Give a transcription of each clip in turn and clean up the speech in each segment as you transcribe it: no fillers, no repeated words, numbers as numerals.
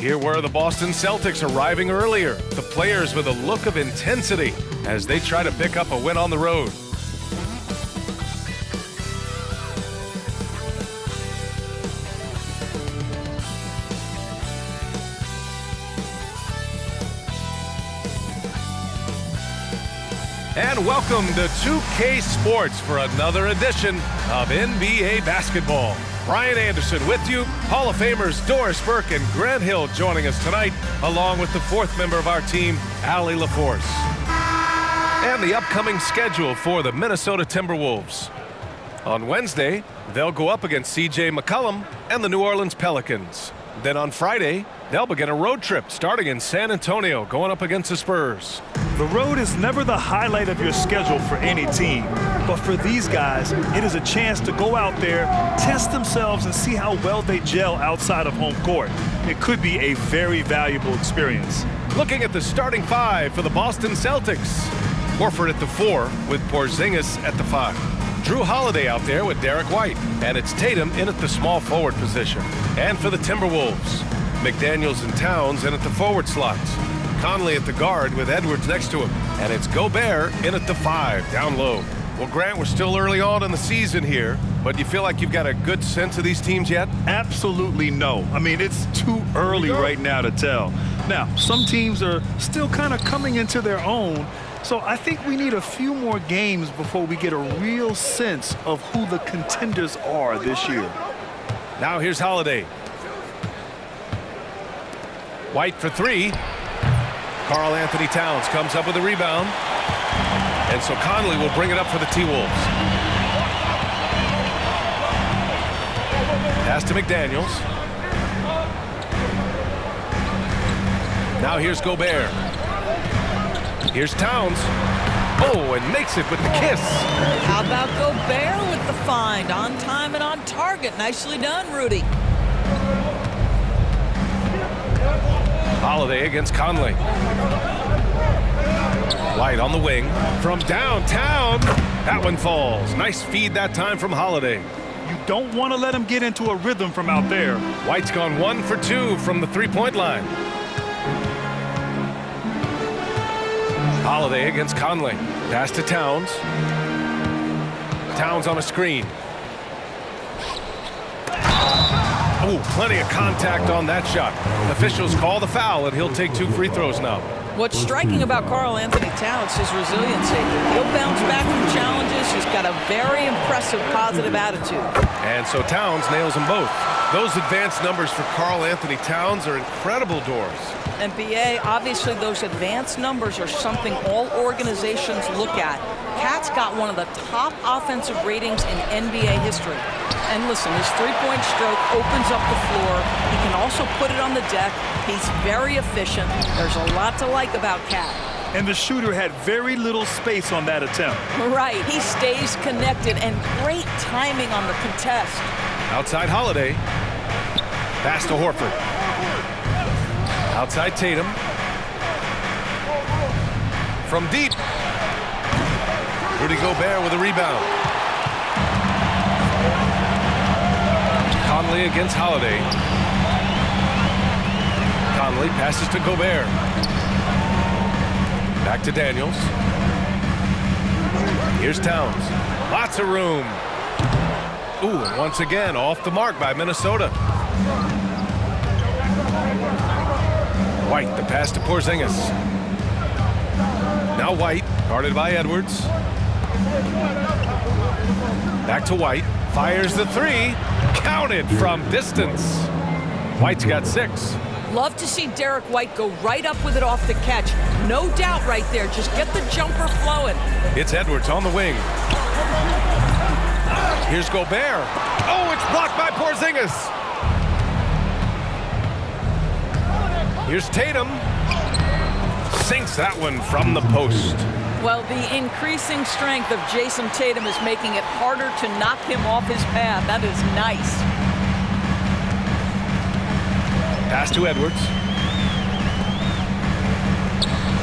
Here were the Boston Celtics arriving earlier. The players with a look of intensity as they try to pick up a win on the road. And welcome to 2K Sports for another edition of NBA basketball. Brian Anderson with you, Hall of Famers Doris Burke and Grant Hill joining us tonight, along with the fourth member of our team, Allie LaForce. And the upcoming schedule for the Minnesota Timberwolves. On Wednesday, they'll go up against CJ McCollum and the New Orleans Pelicans. Then on Friday, they'll begin a road trip starting in San Antonio, going up against the Spurs. The road is never the highlight of your schedule for any team, but for these guys, it is a chance to go out there, test themselves, and see how well they gel outside of home court. It could be a very valuable experience. Looking at the starting five for the Boston Celtics. Horford at the 4 with Porzingis at the 5. Drew Holiday out there with Derek White, and it's Tatum in at the small forward position. And for the Timberwolves, McDaniels and Towns in at the forward slots. Conley at the guard with Edwards next to him. And it's Gobert in at the 5, down low. Well, Grant, we're still early on in the season here, but do you feel like you've got a good sense of these teams yet? Absolutely no. I mean, it's too early right now to tell. Now, some teams are still kind of coming into their own, so I think we need a few more games before we get a real sense of who the contenders are this year. Now here's Holiday. White for 3. Karl Anthony Towns comes up with a rebound. And so Conley will bring it up for the T-Wolves. Pass to McDaniels. Now here's Gobert. Here's Towns. Oh, and makes it with the kiss. How about Gobert with the find? On time and on target. Nicely done, Rudy. Holiday against Conley. White on the wing from downtown. That one falls. Nice feed that time from Holiday. You don't want to let him get into a rhythm from out there. White's gone 1 for 2 from the three-point line. Holiday against Conley. Pass to Towns. Towns on a screen. Oh, plenty of contact on that shot. Officials call the foul, and he'll take 2 free throws now. What's striking about Karl Anthony Towns is his resiliency. He'll bounce back from challenges. He's got a very impressive positive attitude. And so Towns nails them both. Those advanced numbers for Karl Anthony Towns are incredible, Doors. And BA, obviously those advanced numbers are something all organizations look at. Cat's got one of the top offensive ratings in NBA history. And listen, his three-point stroke opens up the floor. He can also put it on the deck. He's very efficient. There's a lot to like about Cat. And the shooter had very little space on that attempt. Right. He stays connected, and great timing on the contest. Outside Holiday. Pass to Horford. Outside Tatum. From deep. Rudy Gobert with a rebound. Conley against Holiday. Conley passes to Gobert. Back to Daniels. Here's Towns. Lots of room. Ooh, and once again, off the mark by Minnesota. White, the pass to Porzingis. Now White, guarded by Edwards. Back to White. Fires the 3. Counted from distance. White's got 6. Love to see Derek White go right up with it off the catch. No doubt right there. Just get the jumper flowing. It's Edwards on the wing. Here's Gobert. Oh, it's blocked by Porzingis. Here's Tatum. Sinks that one from the post. Well, the increasing strength of Jason Tatum is making it harder to knock him off his path. That is nice. Pass to Edwards.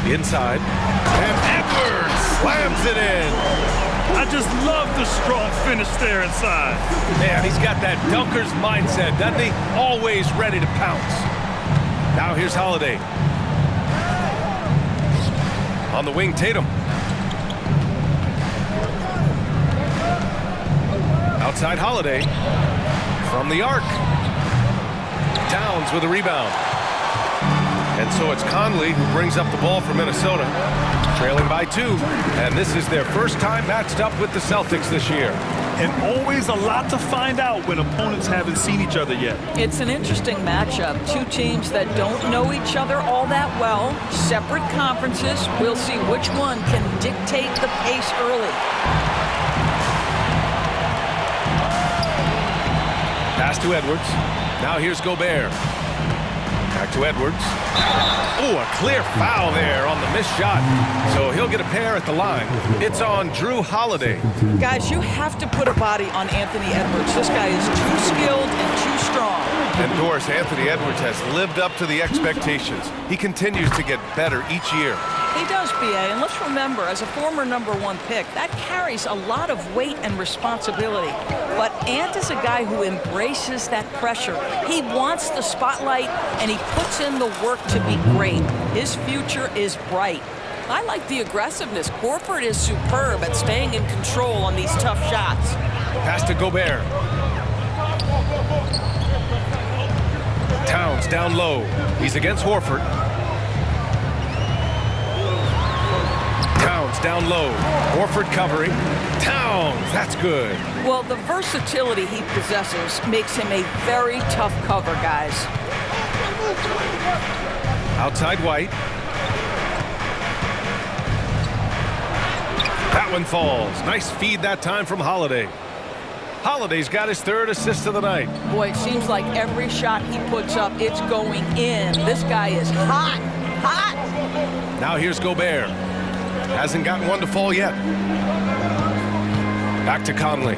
Inside. And Edwards slams it in. I just love the strong finish there inside. Man, he's got that dunker's mindset, doesn't he? Always ready to pounce. Now here's Holiday. On the wing, Tatum. Outside Holiday. From the arc. Towns with a rebound. And so it's Conley who brings up the ball for Minnesota. Trailing by 2. And this is their first time matched up with the Celtics this year. And always a lot to find out when opponents haven't seen each other yet. It's an interesting matchup. Two teams that don't know each other all that well. Separate conferences. We'll see which one can dictate the pace early. Pass to Edwards. Now here's Gobert. Back to Edwards. Oh, a clear foul there on the missed shot. So he'll get a pair at the line. It's on Drew Holiday. Guys, you have to put a body on Anthony Edwards. This guy is too skilled and too strong. And Doris, Anthony Edwards has lived up to the expectations. He continues to get better each year. He does, B.A., and let's remember, as a former #1 pick, that carries a lot of weight and responsibility. But Ant is a guy who embraces that pressure. He wants the spotlight, and he puts in the work to be great. His future is bright. I like the aggressiveness. Horford is superb at staying in control on these tough shots. Pass to Gobert. Towns down low. He's against Horford. Towns down low. Horford covering. Towns, that's good. Well, the versatility he possesses makes him a very tough cover, guys. Outside White. That one falls. Nice feed that time from Holiday. Holiday's got his 3rd assist of the night. Boy, it seems like every shot he puts up, it's going in. This guy is hot, hot. Now here's Gobert. Hasn't gotten one to fall yet. Back to Conley.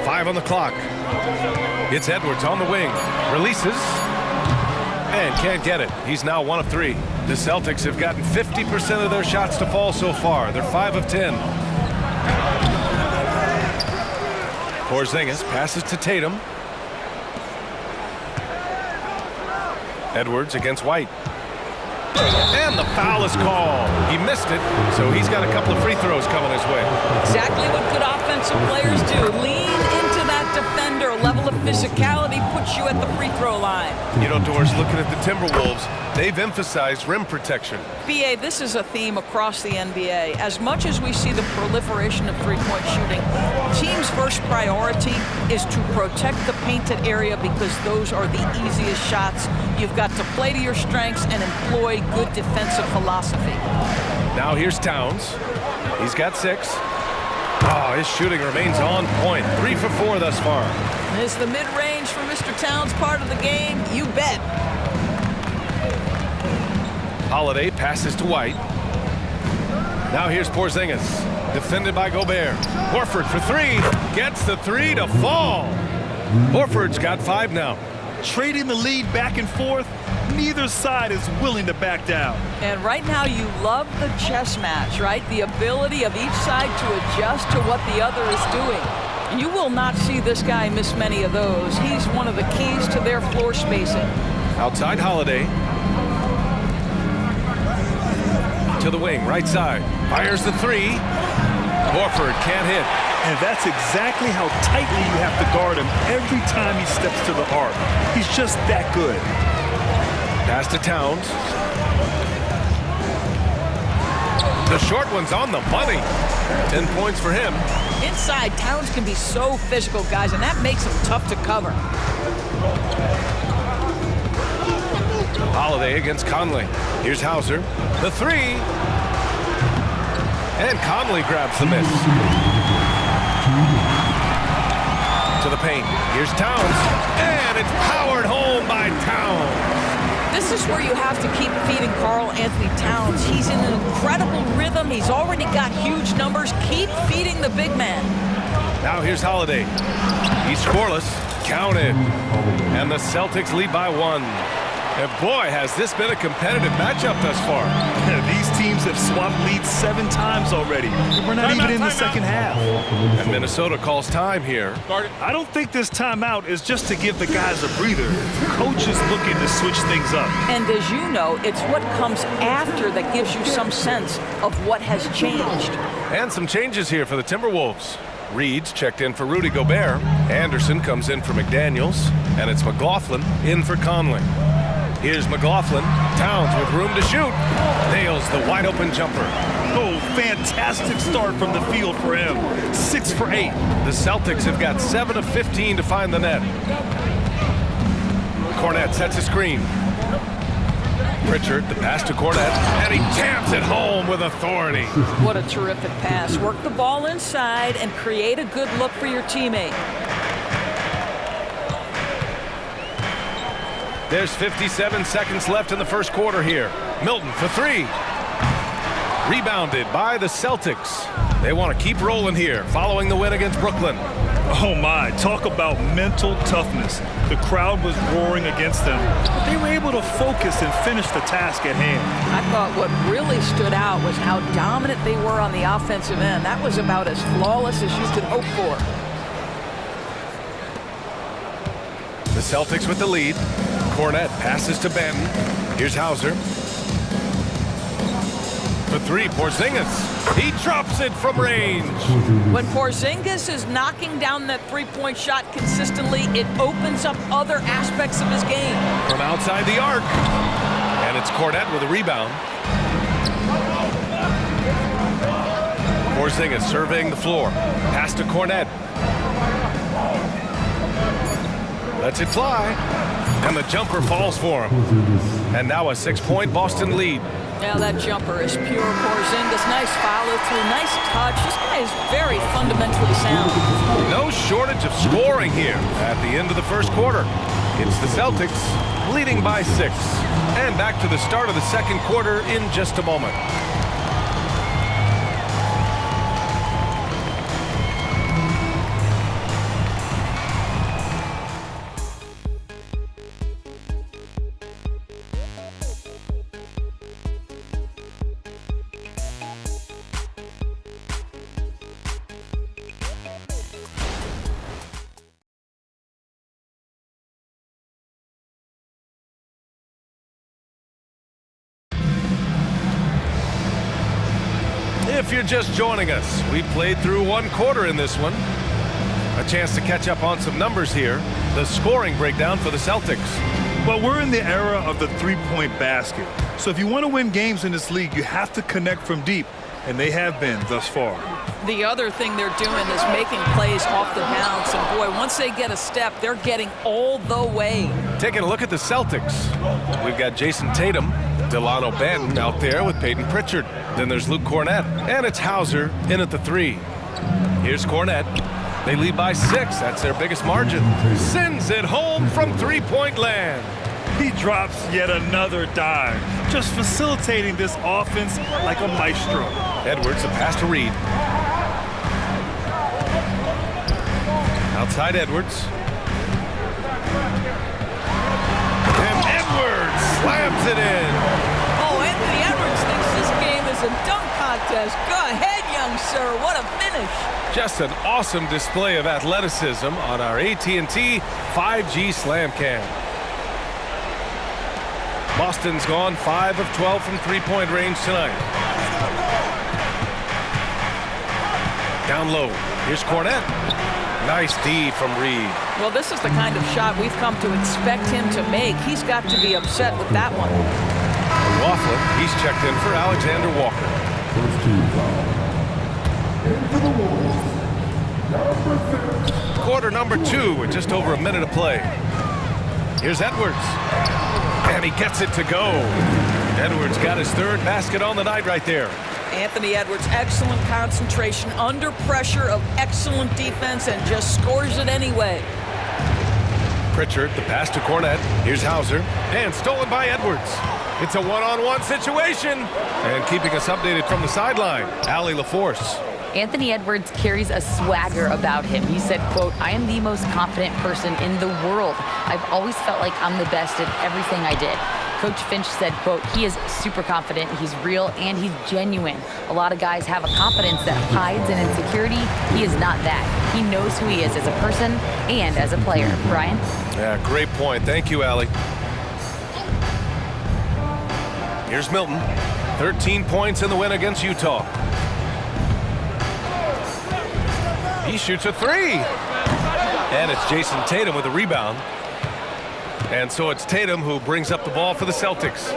5 on the clock. It's Edwards on the wing. Releases. And can't get it. He's now 1 of 3. The Celtics have gotten 50% of their shots to fall so far. They're 5 of 10. Porzingis passes to Tatum. Edwards against White. And the foul is called. He missed it, so he's got a couple of free throws coming his way. Exactly what good offensive players do. Lean into that defender. A level of physicality puts you at the free throw line. You know, Doris, looking at the Timberwolves, they've emphasized rim protection. B.A., this is a theme across the NBA. As much as we see the proliferation of three-point shooting, teams' first priority is to protect the painted area because those are the easiest shots. You've got to play to your strengths and employ good defensive philosophy. Now here's Towns. He's got 6. Oh, his shooting remains on point. 3 for 4 thus far. Is the mid-range for Mr. Towns part of the game? You bet. Holiday passes to White. Now here's Porzingis. Defended by Gobert. Horford for 3. Gets the 3 to fall. Horford's got 5 now. Trading the lead back and forth, neither side is willing to back down. And right now you love the chess match, right? The ability of each side to adjust to what the other is doing. You will not see this guy miss many of those. He's one of the keys to their floor spacing. Outside Holiday. To the wing, right side. Fires the 3. Horford can't hit. And that's exactly how tightly you have to guard him every time he steps to the arc. He's just that good. Pass to Towns. The short one's on the money. 10 points for him. Inside, Towns can be so physical, guys, and that makes him tough to cover. Holiday against Conley. Here's Hauser. The 3. And Conley grabs the miss. To the paint. Here's Towns. And it's powered home by Towns. This is where you have to keep feeding Karl Anthony Towns. He's in an incredible rhythm. He's already got huge numbers. Keep feeding the big man. Now here's Holiday. He's scoreless. Counted. And the Celtics lead by 1. And boy, has this been a competitive matchup thus far. These teams teams have swapped leads 7 times already. We're not even in the second half. And Minnesota calls time here. I don't think this timeout is just to give the guys a breather. Coach is looking to switch things up. And as you know, it's what comes after that gives you some sense of what has changed. And some changes here for the Timberwolves. Reed's checked in for Rudy Gobert. Anderson comes in for McDaniels. And it's McLaughlin in for Conley. Here's McLaughlin. Towns with room to shoot. Nails the wide open jumper. Oh, fantastic start from the field for him. 6 for 8. The Celtics have got 7 of 15 to find the net. Cornette sets a screen. Pritchard, the pass to Cornette, and he jams it home with authority. What a terrific pass. Work the ball inside and create a good look for your teammate. There's 57 seconds left in the first quarter here. Milton for 3. Rebounded by the Celtics. They want to keep rolling here following the win against Brooklyn. Oh my, talk about mental toughness. The crowd was roaring against them, but they were able to focus and finish the task at hand. I thought what really stood out was how dominant they were on the offensive end. That was about as flawless as you could hope for. The Celtics with the lead. Cornette passes to Ben. Here's Hauser. For 3, Porzingis. He drops it from range. When Porzingis is knocking down that three-point shot consistently, it opens up other aspects of his game. From outside the arc. And it's Cornette with a rebound. Porzingis surveying the floor. Pass to Cornette. Lets it fly. And the jumper falls for him. And now a 6-point Boston lead. Now that jumper is pure Porzingis. Nice follow through, nice touch. This guy is very fundamentally sound. No shortage of scoring here at the end of the first quarter. It's the Celtics leading by 6. And back to the start of the second quarter in just a moment. If you're just joining us, we played through 1 quarter in this one. A chance to catch up on some numbers here. The scoring breakdown for the Celtics. Well, we're in the era of the 3-point basket. So if you want to win games in this league, you have to connect from deep, and they have been thus far. The other thing they're doing is making plays off the bounce, and boy, once they get a step, they're getting all the way. Taking a look at the Celtics. We've got Jason Tatum, Delano Ben out there with Peyton Pritchard. Then there's Luke Cornette, and it's Hauser in at the 3. Here's Cornette. They lead by 6. That's their biggest margin. Sends it home from 3-point land. He drops yet another dime, just facilitating this offense like a maestro. Edwards, a pass to Reed. Outside Edwards. And Edwards slams it in. Oh, Anthony Edwards thinks this game is a dunk contest. Go ahead, young sir. What a finish. Just an awesome display of athleticism on our AT&T 5G Slam Cam. Boston's gone 5 of 12 from 3-point range tonight. Down low. Here's Cornette. Nice D from Reed. Well, this is the kind of shot we've come to expect him to make. He's got to be upset with that one. Laughlin, he's checked in for Alexander Walker. Quarter number 2 with just over a minute to play. Here's Edwards. And he gets it to go. Edwards got his 3rd basket on the night right there. Anthony Edwards, excellent concentration under pressure of excellent defense and just scores it anyway. Pritchard, the pass to Cornette. Here's Hauser. And stolen by Edwards. It's a one-on-one situation. And keeping us updated from the sideline, Allie LaForce. Anthony Edwards carries a swagger about him. He said, quote, "I am the most confident person in the world. I've always felt like I'm the best at everything I did." Coach Finch said, quote, he is super confident, he's real, and he's genuine. A lot of guys have a confidence that hides an insecurity. He is not that. He knows who he is as a person and as a player. Brian? Yeah, great point. Thank you, Allie. Here's Milton. 13 points in the win against Utah. He shoots a three. And it's Jason Tatum with a rebound. And so it's Tatum who brings up the ball for the Celtics.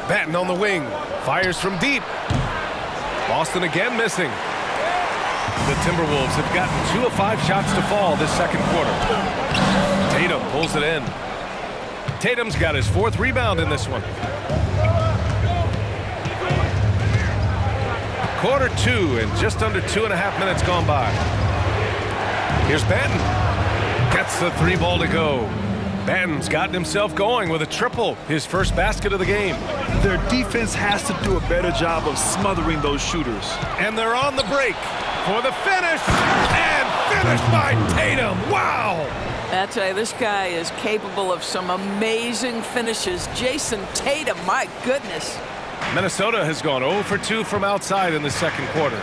Batten on the wing. Fires from deep. Boston again missing. The Timberwolves have gotten 2 of 5 shots to fall this second quarter. Tatum pulls it in. Tatum's got his 4th rebound in this one. Quarter 2 and just under 2.5 minutes gone by. Here's Batten. Gets the 3 ball to go. Batten's gotten himself going with a triple, his first basket of the game. Their defense has to do a better job of smothering those shooters. And they're on the break for the finish. And finished by Tatum. Wow! I tell you, this guy is capable of some amazing finishes. Jason Tatum, my goodness. Minnesota has gone 0 for 2 from outside in the second quarter.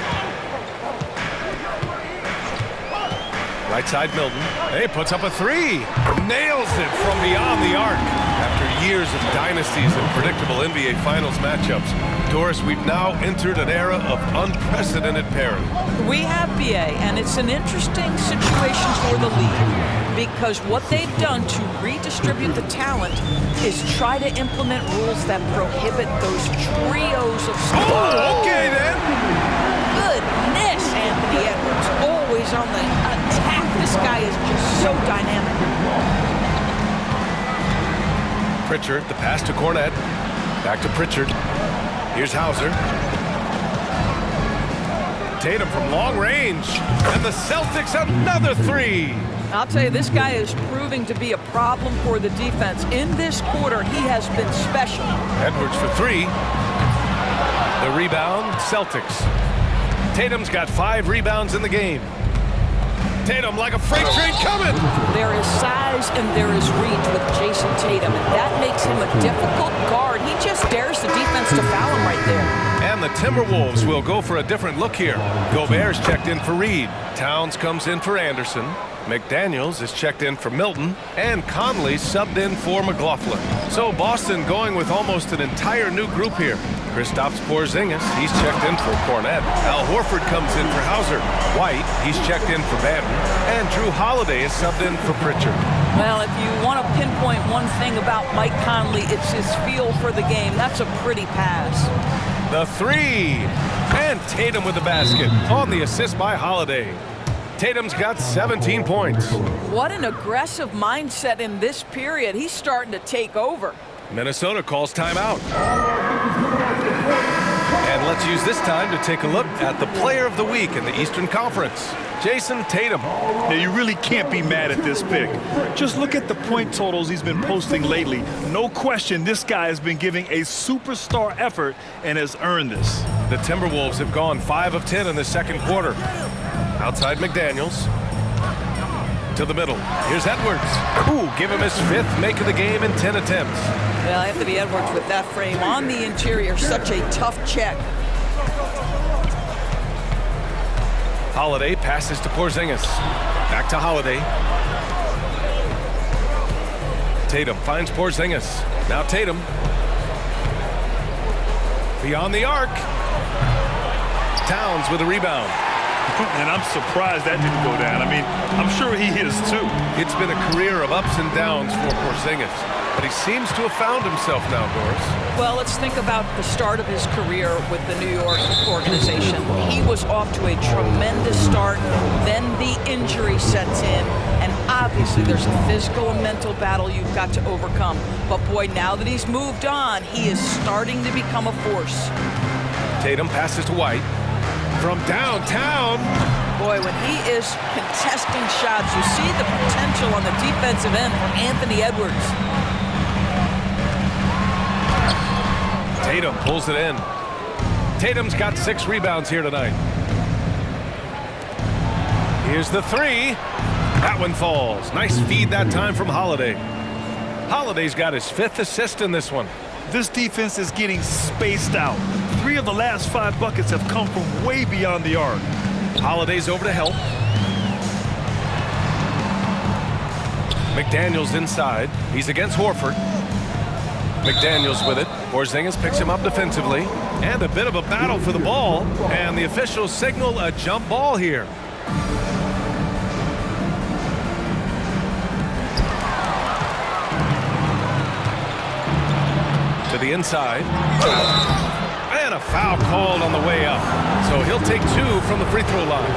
Right side Milton. He puts up a 3. Nails it from beyond the arc. After years of dynasties and predictable NBA Finals matchups, Doris, we've now entered an era of unprecedented parity. We have, BA, and it's an interesting situation for the league because what they've done to redistribute the talent is try to implement rules that prohibit those trios of stars. Oh, okay then. Goodness, Anthony Edwards, always on the attack. This guy is just so dynamic. Pritchard, the pass to Cornette. Back to Pritchard. Here's Hauser. Tatum from long range. And the Celtics another 3. I'll tell you, this guy is proving to be a problem for the defense. In this quarter, he has been special. Edwards for 3. The rebound, Celtics. Tatum's got 5 rebounds in the game. Tatum like a freight train coming. There is size and there is reach with Jason Tatum, and that makes him a difficult guard. He just dares the defense to foul him right there. And the Timberwolves will go for a different look here. Gobert's checked in for Reed. Towns comes in for Anderson. McDaniels is checked in for Milton, and Conley subbed in for McLaughlin. So Boston going with almost an entire new group here. Kristaps Porzingis, he's checked in for Cornette. Al Horford comes in for Hauser. White, he's checked in for Batten. And Drew Holiday is subbed in for Pritchard. Well, if you want to pinpoint one thing about Mike Conley, it's his feel for the game. That's a pretty pass. The 3. And Tatum with the basket on the assist by Holiday. Tatum's got 17 points. What an aggressive mindset in this period. He's starting to take over. Minnesota calls timeout. And let's use this time to take a look at the player of the week in the Eastern Conference, Jason Tatum. Now, you really can't be mad at this pick. Just look at the point totals he's been posting lately. No question, this guy has been giving a superstar effort and has earned this. The Timberwolves have gone 5 of 10 in the second quarter. Outside McDaniels. To the middle. Here's Edwards. Ooh, give him his 5th make of the game in 10 attempts. Well, Anthony Edwards with that frame on the interior, such a tough check. Holiday passes to Porzingis. Back to Holiday. Tatum finds Porzingis. Now Tatum. Beyond the arc. Towns with a rebound. And I'm surprised that didn't go down. I mean, I'm sure he is too. It's been a career of ups and downs for Porzingis, but he seems to have found himself now, Doris. Well, let's think about the start of his career with the New York organization. He was off to a tremendous start, then the injury sets in, and obviously there's a physical and mental battle you've got to overcome. But boy, now that he's moved on, he is starting to become a force. Tatum passes to White. From downtown. Boy, when he is contesting shots, you see the potential on the defensive end for Anthony Edwards. Tatum pulls it in. Tatum's got 6 rebounds here tonight. Here's the 3. That one falls. Nice feed that time from Holiday. Holiday's got his 5th assist in this one. This defense is getting spaced out. 3 of the last 5 buckets have come from way beyond the arc. Holiday's over to help. McDaniels inside. He's against Horford. McDaniels with it. Porzingis picks him up defensively. And a bit of a battle for the ball. And the officials signal a jump ball here. To the inside. And a foul called on the way up. So he'll take 2 from the free throw line.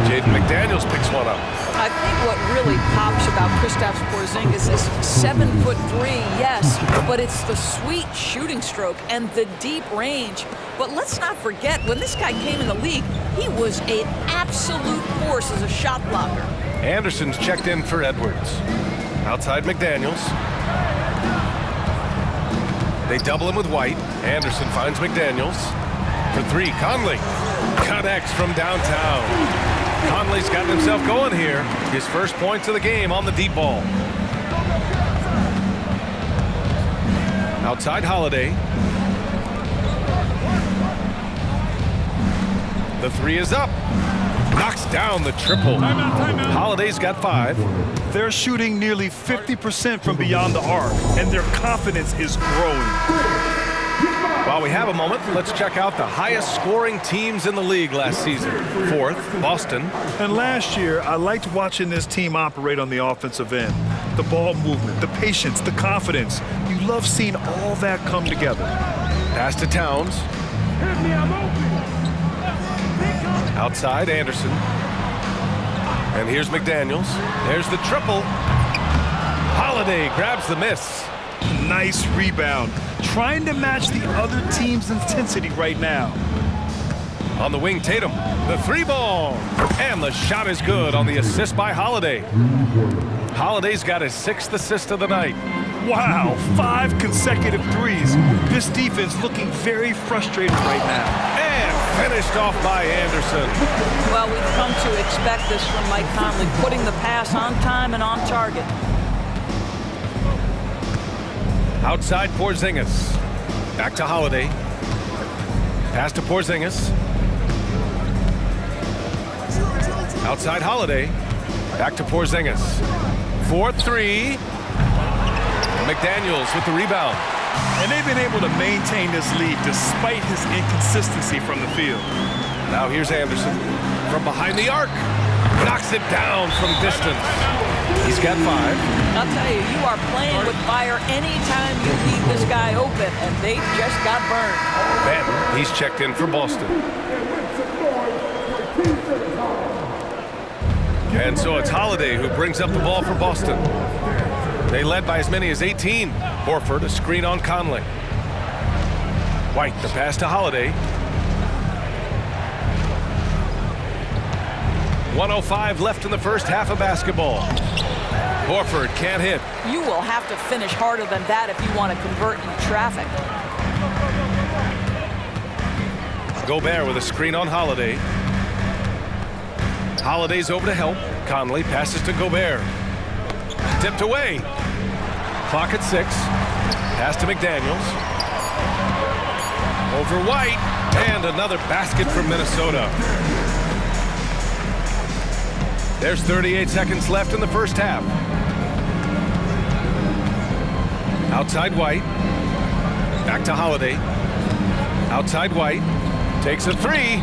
Jaden McDaniels picks one up. I think what really pops about Kristaps Porzingis is 7'3", yes, but it's the sweet shooting stroke and the deep range. But let's not forget, when this guy came in the league, he was an absolute force as a shot blocker. Anderson's checked in for Edwards. Outside McDaniels. They double him with White. Anderson finds McDaniels. For 3, Conley connects from downtown. Conley's gotten himself going here. His first points of the game on the deep ball. Outside Holiday. The 3 is up. Knocks down the triple. Holiday's got 5. They're shooting nearly 50% from beyond the arc, and their confidence is growing. While we have a moment, let's check out the highest scoring teams in the league last season. 4th, Boston. And last year, I liked watching this team operate on the offensive end. The ball movement, the patience, the confidence. You love seeing all that come together. Pass to Towns. Outside, Anderson. And here's McDaniels. There's the triple. Holiday grabs the miss. Nice rebound. Trying to match the other team's intensity right now. On the wing, Tatum. The 3 ball. And the shot is good on the assist by Holiday. Holiday's got his 6th assist of the night. Wow, 5 consecutive threes. This defense looking very frustrated right now. And finished off by Anderson. Well, we've come to expect this from Mike Conley, putting the pass on time and on target. Outside Porzingis. Back to Holiday. Pass to Porzingis. Outside Holiday. Back to Porzingis. 4-3. McDaniels with the rebound. And they've been able to maintain this lead despite his inconsistency from the field. Now here's Anderson. From behind the arc. Knocks it down from distance. He's got 5. I'll tell you, you are playing with fire anytime you keep this guy open, and they just got burned. Ben, he's checked in for Boston. And so it's Holiday who brings up the ball for Boston. They led by as many as 18. Horford, a screen on Conley. White, the pass to Holiday. 1:05 left in the first half of basketball. Horford can't hit. You will have to finish harder than that if you want to convert in traffic. Gobert with a screen on Holiday. Holiday's over to help. Conley passes to Gobert. Tipped away. Clock at 6. Pass to McDaniels. Over White. And another basket from Minnesota. There's 38 seconds left in the first half. Outside White. Back to Holiday. Outside White. Takes a 3.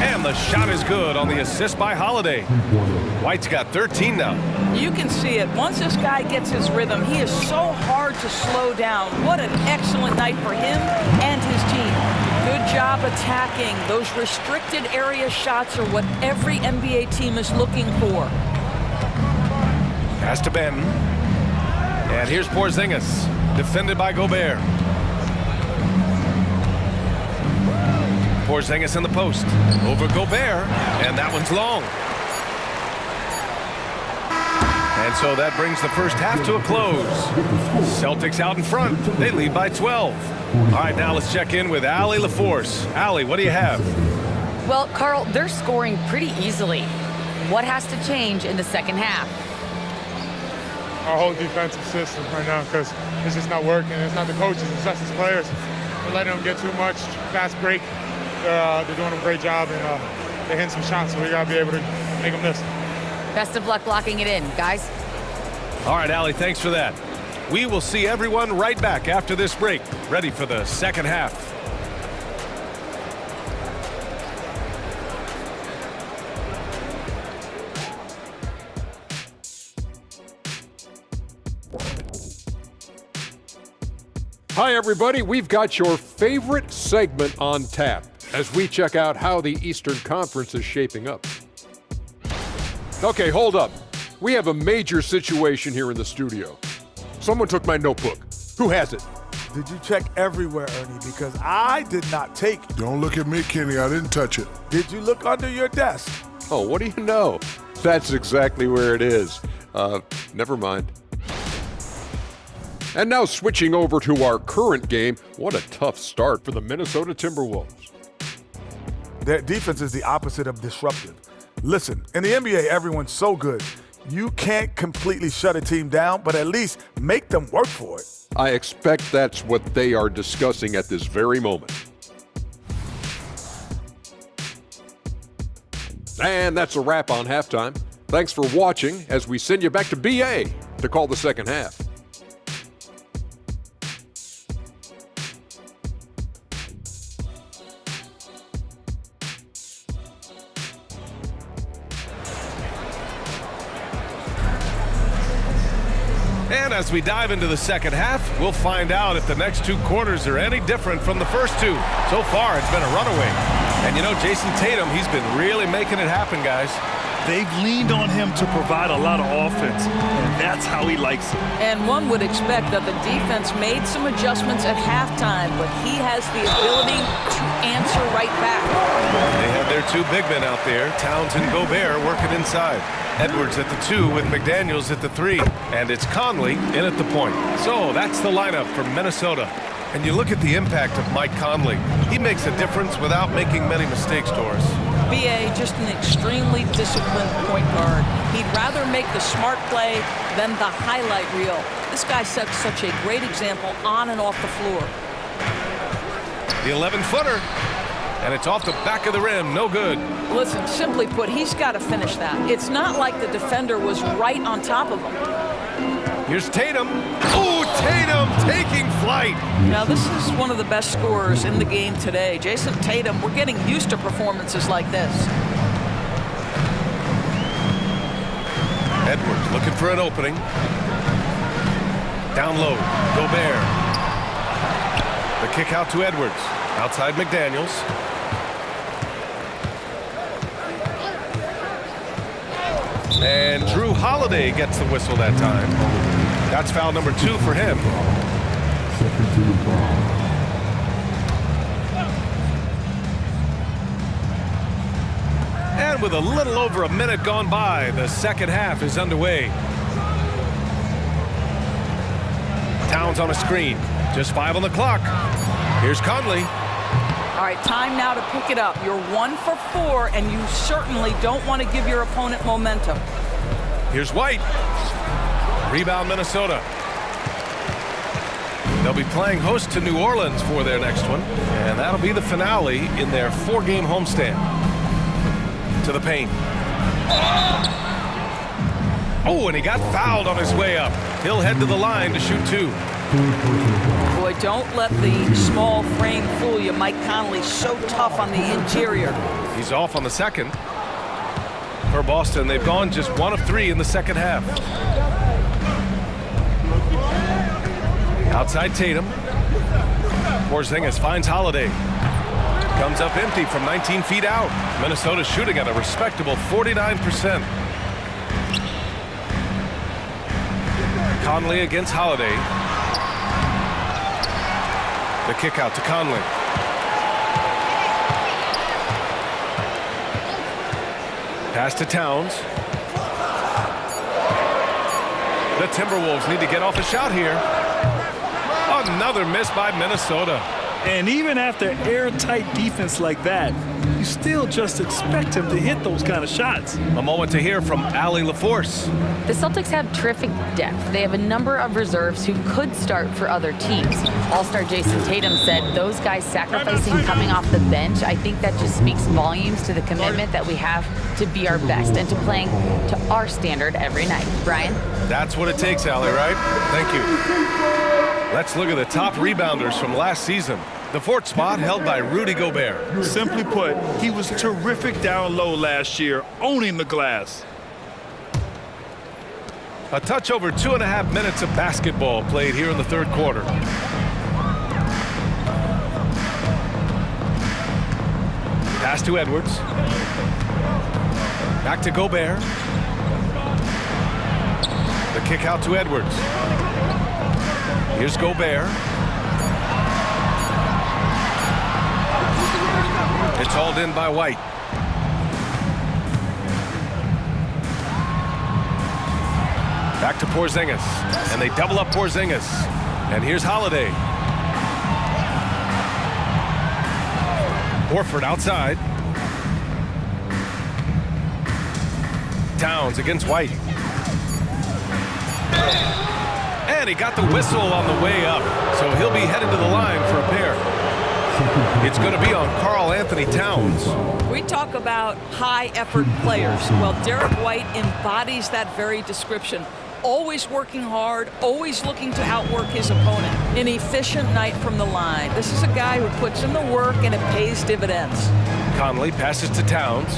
And the shot is good on the assist by Holiday. White's got 13 now. You can see it. Once this guy gets his rhythm, he is so hard to slow down. What an excellent night for him and his team. Good job attacking. Those restricted area shots are what every NBA team is looking for. Pass to Ben. And here's Porzingis, defended by Gobert. Porzingis in the post. Over Gobert. And that one's long. And so that brings the first half to a close. Celtics out in front. They lead by 12. All right, now let's check in with Allie LaForce. Allie, what do you have? Well, Carl, they're scoring pretty easily. What has to change in the second half? our whole defensive system right now because it's just not working. It's not the coaches, it's us as players. We're letting them get too much fast break. They're doing a great job, and they're hitting some shots, so we got to be able to make them miss. Best of luck locking it in, guys. All right, Allie, thanks for that. We will see everyone right back after this break, ready for the second half. Hi, everybody. We've got your favorite segment on tap as we check out how the Eastern Conference is shaping up. Okay, hold up. We have a major situation here in the studio. Someone took my notebook. Who has it? Did you check everywhere, Ernie? Because I did not take it. Don't look at me, Kenny. I didn't touch it. Did you look under your desk? Oh, what do you know? That's exactly where it is. Never mind. And now switching over to our current game, what a tough start for the Minnesota Timberwolves. Their defense is the opposite of disruptive. Listen, in the NBA, everyone's so good. You can't completely shut a team down, but at least make them work for it. I expect that's what they are discussing at this very moment. And that's a wrap on halftime. Thanks for watching as we send you back to BA to call the second half. And as we dive into the second half, we'll find out if the next two quarters are any different from the first two. So far, it's been a runaway. And you know, Jason Tatum, he's been really making it happen, guys. They've leaned on him to provide a lot of offense, and that's how he likes it. And one would expect that the defense made some adjustments at halftime, but he has the ability to answer right back. They have their two big men out there, Towns and Gobert, working inside. Edwards at the 2 with McDaniels at the 3. And it's Conley in at the point. So that's the lineup for Minnesota. And you look at the impact of Mike Conley. He makes a difference without making many mistakes, Doris. BA, just an extremely disciplined point guard. He'd rather make the smart play than the highlight reel. This guy sets such a great example on and off the floor. The 11-footer. And it's off the back of the rim, no good. Listen, simply put, he's got to finish that. It's not like the defender was right on top of him. Here's Tatum. Oh, Tatum taking flight. Now, this is one of the best scorers in the game today. Jason Tatum, we're getting used to performances like this. Edwards looking for an opening. Down low, Gobert. The kick out to Edwards. Outside McDaniels. And Drew Holiday gets the whistle that time. That's foul number 2 for him. And with a little over a minute gone by, the second half is underway. Towns on a screen. Just 5 on the clock. Here's Conley. All right, time now to pick it up. You're 1 for 4, and you certainly don't want to give your opponent momentum. Here's White. Rebound, Minnesota. They'll be playing host to New Orleans for their next one, and that'll be the finale in their 4-game homestand. To the paint. Oh, and he got fouled on his way up. He'll head to the line to shoot 2. Boy, don't let the small frame fool you. Mike Conley's so tough on the interior. He's off on the second. For Boston, they've gone just 1 of 3 in the second half. Outside Tatum. Porzingis finds Holiday. Comes up empty from 19 feet out. Minnesota shooting at a respectable 49%. Conley against Holiday. The kick out to Conley. Pass to Towns. The Timberwolves need to get off a shot here. Another miss by Minnesota. And even after airtight defense like that, you still just expect him to hit those kind of shots. A moment to hear from Allie LaForce. The Celtics have terrific depth. They have a number of reserves who could start for other teams. All-star Jason Tatum said those guys sacrificing coming off the bench, I think that just speaks volumes to the commitment that we have to be our best and to playing to our standard every night. Brian? That's what it takes, Allie, right? Thank you. Let's look at the top rebounders from last season. The fourth spot held by Rudy Gobert. Simply put, he was terrific down low last year, owning the glass. A touch over 2.5 minutes of basketball played here in the third quarter. Pass to Edwards. Back to Gobert. The kick out to Edwards. Here's Gobert. It's hauled in by White. Back to Porzingis. And they double up Porzingis. And here's Holiday. Horford outside. Towns against White. And he got the whistle on the way up. So he'll be headed to the line for a pair. It's going to be on Karl Anthony Towns. We talk about high-effort players. Well, Derek White embodies that very description. Always working hard, always looking to outwork his opponent. An efficient night from the line. This is a guy who puts in the work and it pays dividends. Conley passes to Towns.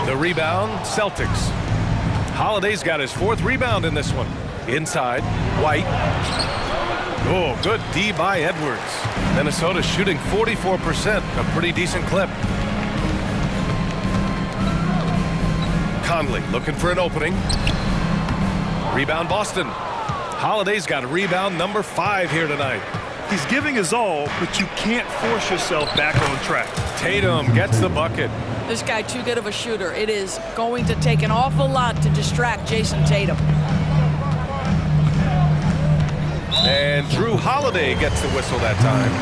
The rebound, Celtics. Holiday's got his fourth rebound in this one. Inside, White. Oh, good D by Edwards. Minnesota shooting 44%, a pretty decent clip. Conley looking for an opening. Rebound Boston. Holiday's got a rebound number 5 here tonight. He's giving his all, but you can't force yourself back on track. Tatum gets the bucket. This guy too good of a shooter. It is going to take an awful lot to distract Jason Tatum. And Drew Holiday gets the whistle that time.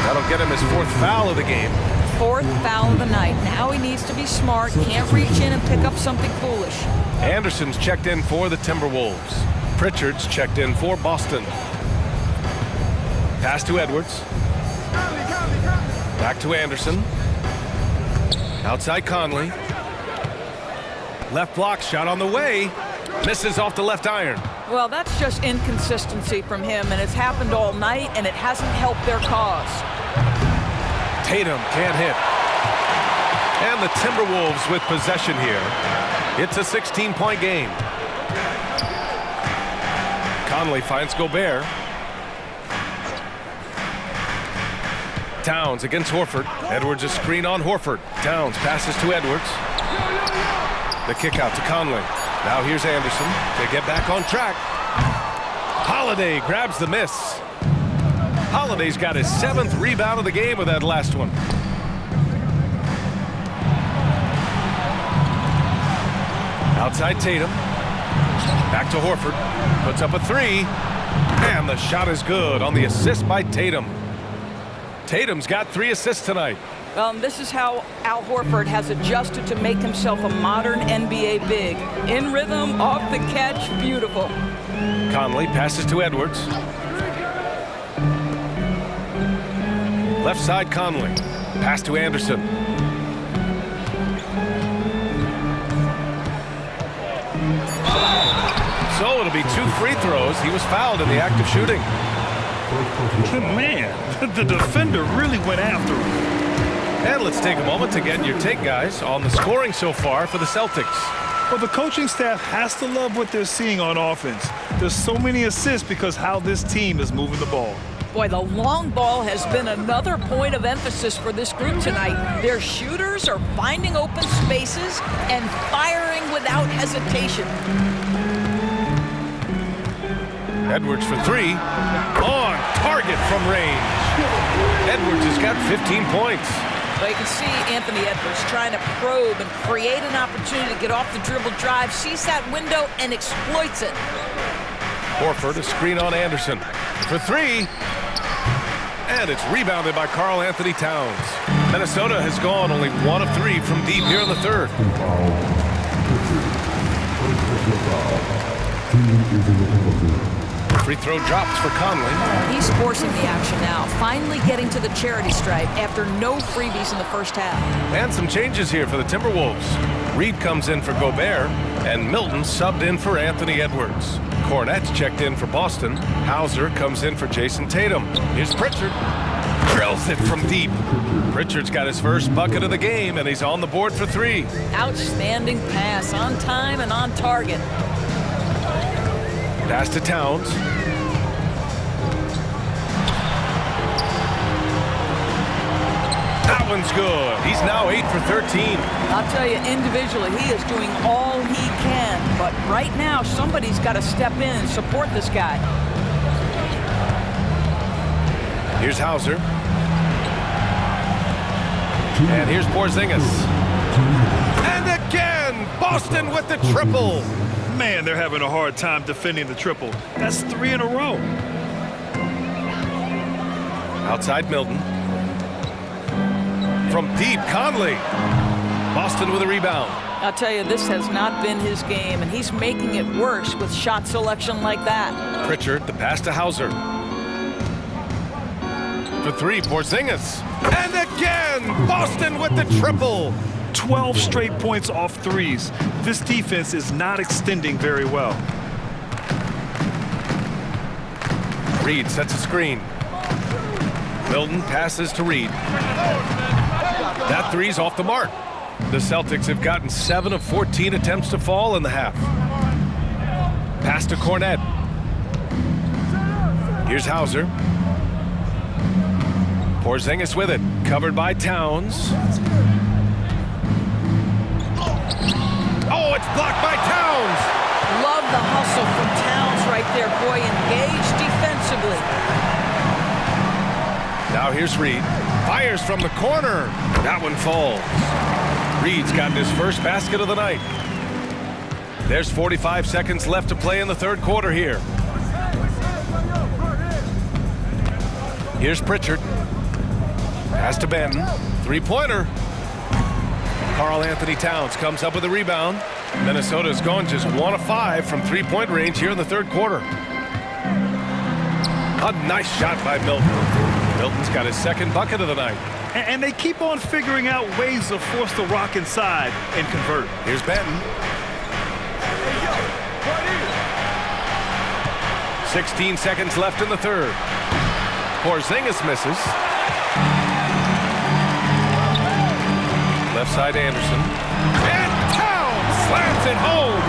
That'll get him his 4th foul of the game. 4th foul of the night. Now he needs to be smart. Can't reach in and pick up something foolish. Anderson's checked in for the Timberwolves. Pritchard's checked in for Boston. Pass to Edwards. Back to Anderson. Outside Conley. Left block shot on the way. Misses off the left iron. Well, that's just inconsistency from him, and it's happened all night, and it hasn't helped their cause. Tatum can't hit. And the Timberwolves with possession here. It's a 16-point game. Conley finds Gobert. Towns against Horford. Edwards a screen on Horford. Towns passes to Edwards. The kick out to Conley. Now here's Anderson to get back on track. Holiday grabs the miss. Holiday's got his 7th rebound of the game with that last one. Outside Tatum. Back to Horford. Puts up a 3. And the shot is good on the assist by Tatum. Tatum's got 3 assists tonight. This is how Al Horford has adjusted to make himself a modern NBA big. In rhythm, off the catch, beautiful. Conley passes to Edwards. Left side Conley. Pass to Anderson. So it'll be 2 free throws. He was fouled in the act of shooting. Man, the defender really went after him. And let's take a moment to get your take, guys, on the scoring so far for the Celtics. Well, the coaching staff has to love what they're seeing on offense. There's so many assists because how this team is moving the ball. Boy, the long ball has been another point of emphasis for this group tonight. Their shooters are finding open spaces and firing without hesitation. Edwards for 3. On target from range. Edwards has got 15 points. Well, you can see Anthony Edwards trying to probe and create an opportunity to get off the dribble drive, sees that window and exploits it. Horford, a screen on Anderson. For three. And it's rebounded by Karl Anthony Towns. Minnesota has gone only 1 of 3 from deep here in the third. Free throw drops for Conley. He's forcing the action now, finally getting to the charity stripe after no freebies in the first half. And some changes here for the Timberwolves. Reed comes in for Gobert, and Milton subbed in for Anthony Edwards. Cornette's checked in for Boston. Hauser comes in for Jason Tatum. Here's Pritchard. Drills it from deep. Pritchard's got his first bucket of the game, and he's on the board for 3. Outstanding pass, on time and on target. Pass to Towns. That one's good. He's now 8 for 13. I'll tell you, individually, he is doing all he can. But right now, somebody's got to step in and support this guy. Here's Hauser. And here's Porzingis. And again, Boston with the triple. Man, they're having a hard time defending the triple. That's 3 in a row. Outside Milton. From deep, Conley. Boston with a rebound. I'll tell you, this has not been his game, and he's making it worse with shot selection like that. Pritchard, the pass to Hauser. For 3, Porzingis. And again, Boston with the triple. 12 straight points off threes. This defense is not extending very well. Reed sets a screen. Milton passes to Reed. That three's off the mark. The Celtics have gotten 7 of 14 attempts to fall in the half. Pass to Cornette. Here's Hauser. Porzingis with it. Covered by Towns. Oh, it's blocked by Towns. Love the hustle from Towns right there, boy. Engaged defensively. Now here's Reed. Fires from the corner. That one falls. Reed's gotten his first basket of the night. There's 45 seconds left to play in the third quarter here. Here's Pritchard. Pass to Benton. Three-pointer. Karl Anthony Towns comes up with a rebound. Minnesota's gone just 1 of 5 from three-point range here in the third quarter. A nice shot by Milton. Milton's got his second bucket of the night. And they keep on figuring out ways to force the rock inside and convert. Here's Benton. 16 seconds left in the third. Porzingis misses. Left side Anderson. And Towns slams it home.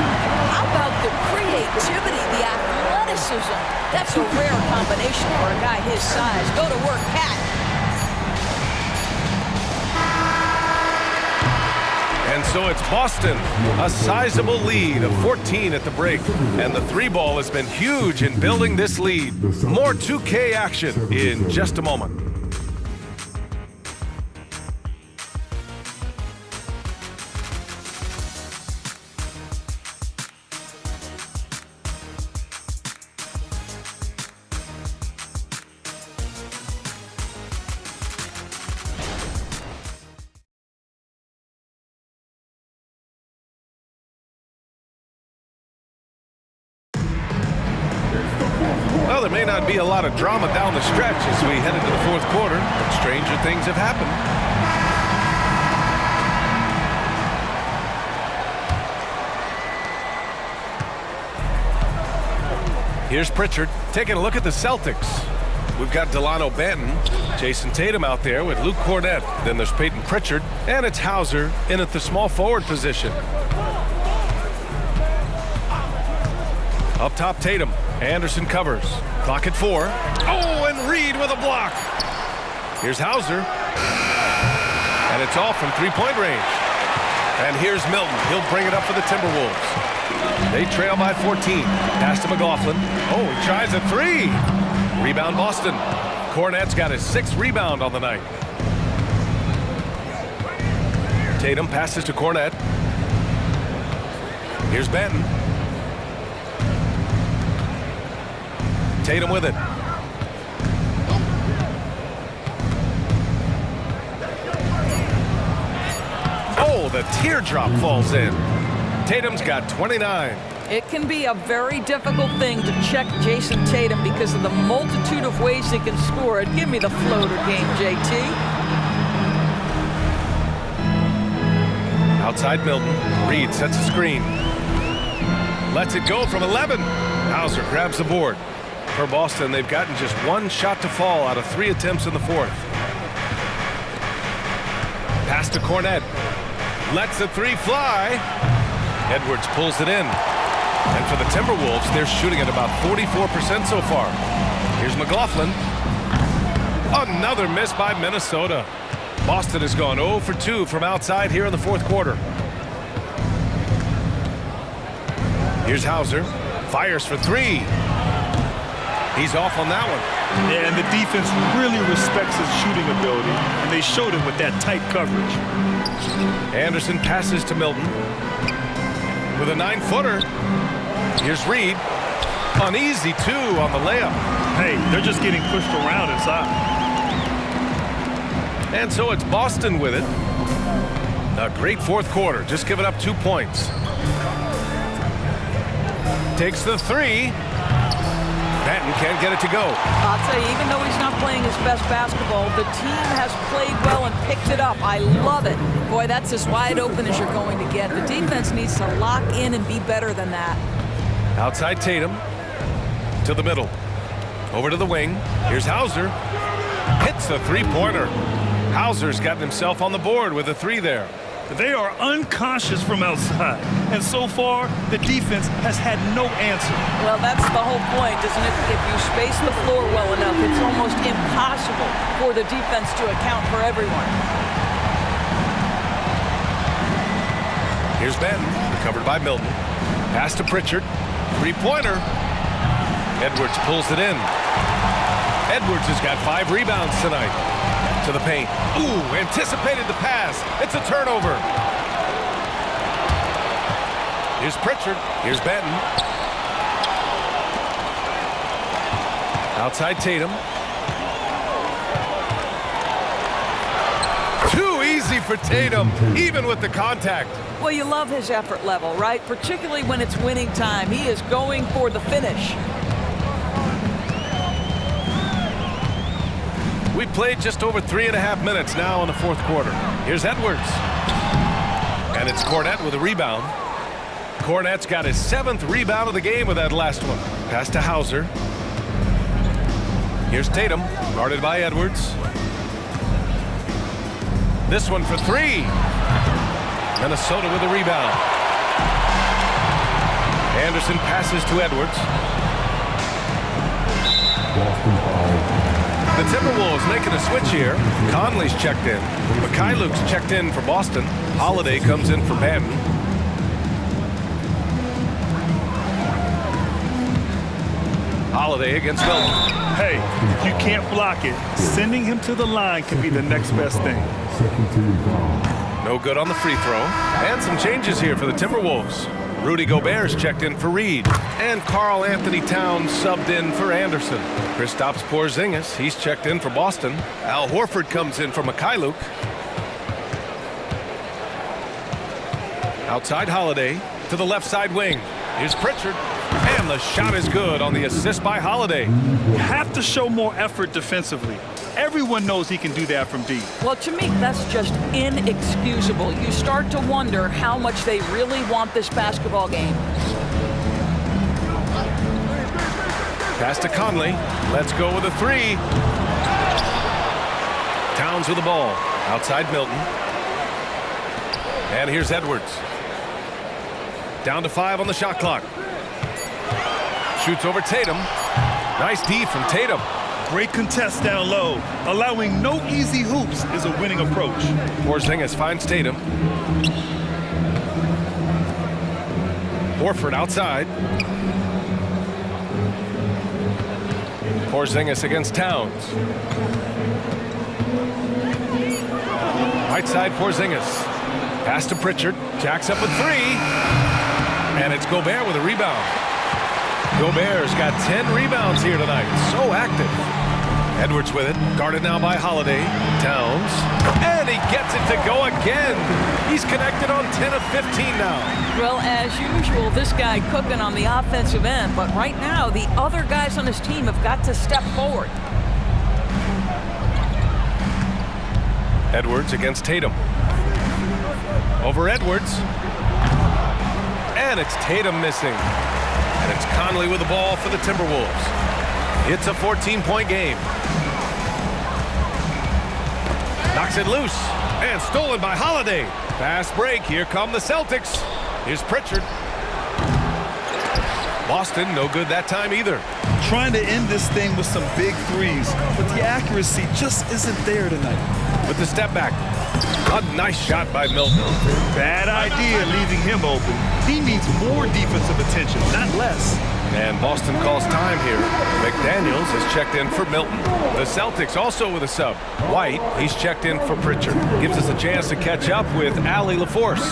How about the creativity, the athleticism? That's a rare combination for a guy his size. Go to work, Pat. And so it's Boston, a sizable lead of 14 at the break. And the three ball has been huge in building this lead. More 2K action in just a moment. Well, there may not be a lot of drama down the stretch as we head into the fourth quarter, but stranger things have happened. Here's Pritchard taking a look at the Celtics. We've got Delano Banton, Jason Tatum out there with Luke Cornette. Then there's Peyton Pritchard, and it's Hauser in at the small forward position. Up top, Tatum. Anderson covers. Clock at 4. Oh, and Reed with a block. Here's Hauser. And it's off from three-point range. And here's Milton. He'll bring it up for the Timberwolves. They trail by 14. Pass to McLaughlin. Oh, he tries a 3. Rebound Boston. Cornette's got his 6th rebound on the night. Tatum passes to Cornette. Here's Benton. Tatum with it. Oh, the teardrop falls in. Tatum's got 29. It can be a very difficult thing to check Jason Tatum because of the multitude of ways he can score it. Give me the floater game, JT. Outside Milton. Reed sets a screen. Lets it go from 11. Hauser grabs the board. For Boston, they've gotten just one shot to fall out of 3 attempts in the fourth. Pass to Cornette. Lets the 3 fly. Edwards pulls it in. And for the Timberwolves, they're shooting at about 44% so far. Here's McLaughlin. Another miss by Minnesota. Boston has gone 0 for 2 from outside here in the fourth quarter. Here's Hauser. Fires for 3. He's off on that one. Yeah, and the defense really respects his shooting ability, and they showed it with that tight coverage. Anderson passes to Milton. With a 9-footer. Here's Reed. Uneasy, too, on the layup. Hey, they're just getting pushed around inside. And so it's Boston with it. A great fourth quarter, just giving up 2 points. Takes the 3. Benton can't get it to go. I'll tell you, even though he's not playing his best basketball, the team has played well and picked it up. I love it. Boy, that's as wide open as you're going to get. The defense needs to lock in and be better than that. Outside Tatum. To the middle. Over to the wing. Here's Hauser. Hits the 3-pointer. Hauser's gotten himself on the board with a 3 there. They are unconscious from outside, and so far, the defense has had no answer. Well, that's the whole point, isn't it? If you space the floor well enough, it's almost impossible for the defense to account for everyone. Here's Benton, recovered by Milton. Pass to Pritchard. 3-pointer. Edwards pulls it in. Edwards has got 5 rebounds tonight. To the paint. Ooh, anticipated the pass. It's a turnover. Here's Pritchard. Here's Benton. Outside Tatum. Too easy for Tatum, even with the contact. Well, you love his effort level, right? Particularly when it's winning time. He is going for the finish. We've played just over 3.5 minutes now in the fourth quarter. Here's Edwards. And it's Cornette with a rebound. Cornette's got his 7th rebound of the game with that last one. Pass to Hauser. Here's Tatum, guarded by Edwards. This one for 3. Minnesota with a rebound. Anderson passes to Edwards. The Timberwolves making a switch here. Conley's checked in. Mikhailuk's checked in for Boston. Holiday comes in for Banton. Holiday against Milton. Hey, if you can't block it, sending him to the line can be the next best thing. No good on the free throw. And some changes here for the Timberwolves. Rudy Gobert's checked in for Reed. And Karl Anthony Towns subbed in for Anderson. Kristaps Porzingis, he's checked in for Boston. Al Horford comes in for Mikhailuk. Outside Holiday to the left side wing. Here's Pritchard. And the shot is good on the assist by Holiday. You have to show more effort defensively. Everyone knows he can do that from deep. Well, to me, that's just inexcusable. You start to wonder how much they really want this basketball game. Pass to Conley. Let's go with a 3. Towns with the ball. Outside Milton. And here's Edwards. Down to 5 on the shot clock. Shoots over Tatum. Nice D from Tatum. Great contest down low. Allowing no easy hoops is a winning approach. Porzingis finds Tatum. Horford outside. Porzingis against Towns. Right side Porzingis. Pass to Pritchard. Jacks up a 3. And it's Gobert with a rebound. Gobert's got 10 rebounds here tonight. So active. Edwards with it. Guarded now by Holiday. Towns. And he gets it to go again. He's connected on 10 of 15 now. Well, as usual, this guy cooking on the offensive end. But right now, the other guys on his team have got to step forward. Edwards against Tatum. Over Edwards. And it's Tatum missing. And it's Conley with the ball for the Timberwolves. It's a 14-point game. Knocks it loose. And stolen by Holiday. Fast break. Here come the Celtics. Here's Pritchard. Boston, no good that time either. Trying to end this thing with some big threes, but the accuracy just isn't there tonight. With the step back. A nice shot by Milton. Bad idea leaving him open. He needs more defensive attention, not less. And Boston calls time here. McDaniels has checked in for Milton. The Celtics also with a sub. White, he's checked in for Pritchard. Gives us a chance to catch up with Allie LaForce.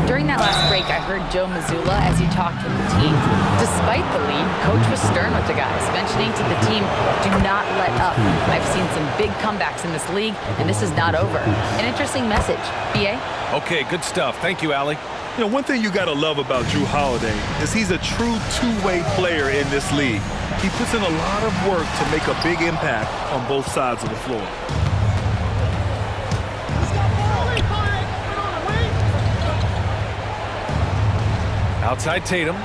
During that last break, I heard Joe Mazzulla as he talked with the team. Despite the lead, Coach was stern with the guys, mentioning to the team, do not let up. I've seen some big comebacks in this league, and this is not over. An interesting message. B.A.? Okay, good stuff. Thank you, Allie. You know, one thing you got to love about Jrue Holiday is he's a true two-way player in this league. He puts in a lot of work to make a big impact on both sides of the floor. Outside Tatum.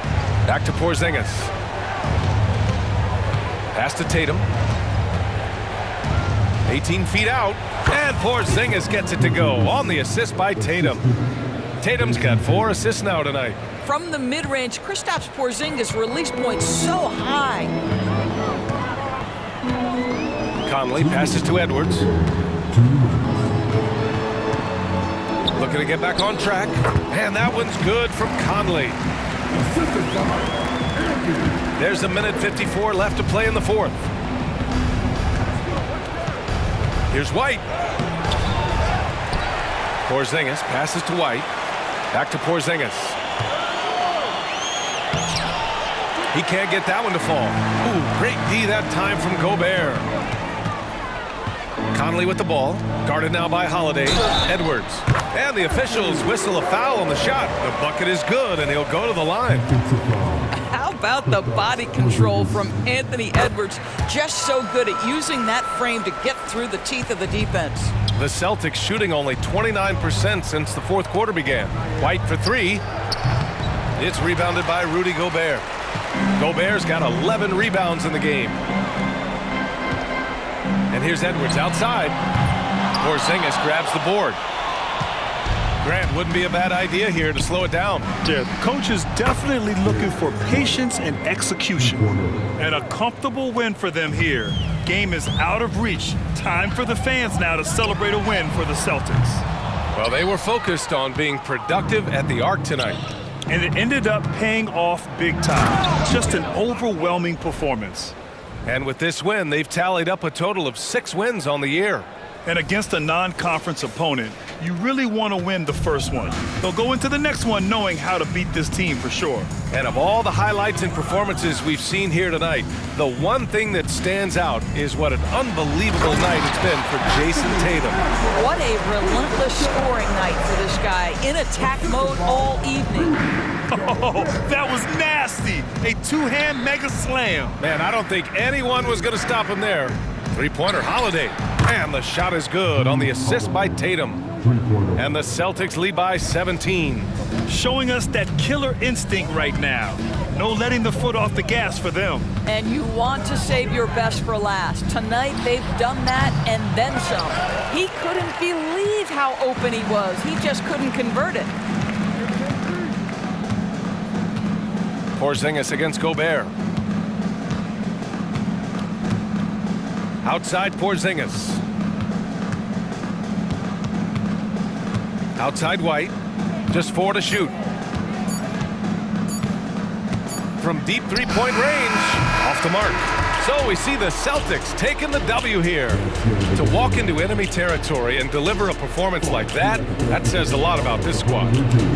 Back to Porzingis. Pass to Tatum. 18 feet out. And Porzingis gets it to go on the assist by Tatum. Tatum's got 4 assists now tonight. From the mid-range, Kristaps Porzingis release point so high. Conley passes to Edwards. Looking to get back on track. And that one's good from Conley. There's a minute 54 left to play in the fourth. Here's White. Porzingis passes to White. Back to Porzingis. He can't get that one to fall. Ooh, great D that time from Gobert. Conley with the ball. Guarded now by Holiday. Edwards. And the officials whistle a foul on the shot. The bucket is good, and he'll go to the line. How about the body control from Anthony Edwards? Just so good at using that frame to get through the teeth of the defense. The Celtics shooting only 29% since the fourth quarter began. White for 3. It's rebounded by Rudy Gobert. Gobert's got 11 rebounds in the game. And here's Edwards outside. Porzingis grabs the board. Grant, wouldn't be a bad idea here to slow it down. Yeah, the coach is definitely looking for patience and execution. And a comfortable win for them here. Game is out of reach. Time for the fans now to celebrate a win for the Celtics. Well, they were focused on being productive at the Arc tonight. And it ended up paying off big time. Just an overwhelming performance. And with this win, they've tallied up a total of 6 wins on the year. And against a non-conference opponent, you really want to win the first one. They'll go into the next one knowing how to beat this team for sure. And of all the highlights and performances we've seen here tonight, the one thing that stands out is what an unbelievable night it's been for Jason Tatum. What a relentless scoring night for this guy. In attack mode all evening. Oh, that was nasty. A two-hand mega slam. Man, I don't think anyone was going to stop him there. Three-pointer Holiday. And the shot is good on the assist by Tatum. And the Celtics lead by 17. Showing us that killer instinct right now. No letting the foot off the gas for them. And you want to save your best for last. Tonight they've done that and then some. He couldn't believe how open he was. He just couldn't convert it. Porzingis against Gobert. Outside Porzingis. Outside White. Just 4 to shoot. From deep three-point range. Off the mark. So we see the Celtics taking the W here. To walk into enemy territory and deliver a performance like that says a lot about this squad.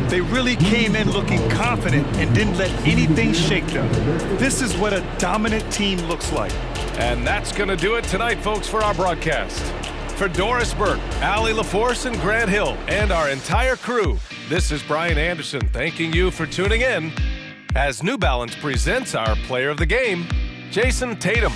They really came in looking confident and didn't let anything shake them. This is what a dominant team looks like. And that's going to do it tonight, folks, for our broadcast. For Doris Burke, Allie LaForce, and Grant Hill, and our entire crew, this is Brian Anderson thanking you for tuning in as New Balance presents our player of the game, Jason Tatum.